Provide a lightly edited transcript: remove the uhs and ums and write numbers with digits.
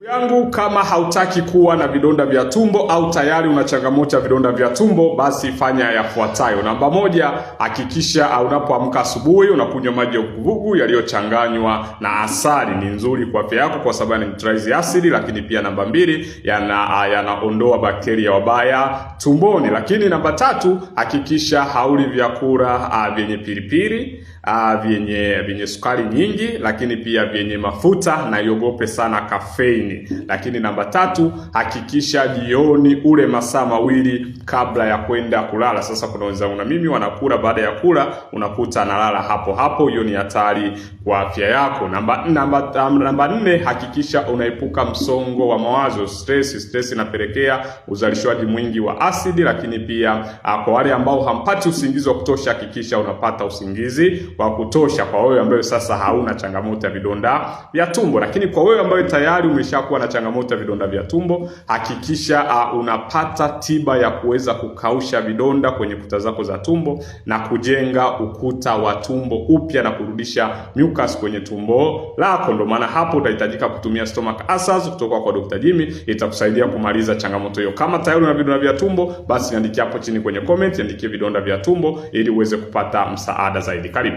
yangu, kama hautaki kuwa na vidonda vya tumbo au tayari una changamoto ya vidonda vya tumbo, basi fanya yafuatayo. Namba moja, hakikisha unapoamka asubuhi unakunywa maji ya uvuguvugu yaliyochanganywa na asali. Ni nzuri kwa afya yako kwa sababu ni neutralize acid, lakini pia namba mbili, yanaondoa bakteria wabaya tumboni. Lakini namba tatu, hakikisha hauli vyakula vyenye pilipili, vyenye sukari nyingi, lakini pia vyenye mafuta, na iogope sana caffeine. Lakini namba tatu, hakikisha jioni ule masaa mawili kabla ya kwenda kulala. Sasa kuna wenzangu na mimi wanakula, baada ya kula unakuta analala hapo hapo. Hiyo ni hatari kwa afya yako. Namba nne, hakikisha unaepuka msongo wa mawazo, stress inapelekea uzalishaji mwingi wa asidi. Lakini pia kwa wale ambao hampati usingizi wa kutosha, hakikisha unapata usingizi wa kutosha. Kwa wewe ambaye sasa hauna changamoto ya vidonda vya tumbo, lakini kwa wewe ambaye tayari umeshakuwa na changamoto ya vidonda vya tumbo, hakikisha unapata tiba ya kuweza kukausha vidonda kwenye kuta zako za tumbo na kujenga ukuta wa tumbo upya na kurudisha mucus kwenye tumbo lako. Ndio maana hapo utahitajika kutumia stomach acids kutoka kwa Dr. Jimmy, itakusaidia kumaliza changamoto hiyo. Kama tayari una vidonda vya tumbo, basi niandikie hapo chini kwenye comment, niandikie vidonda vya tumbo ili uweze kupata msaada zaidi. Karibu.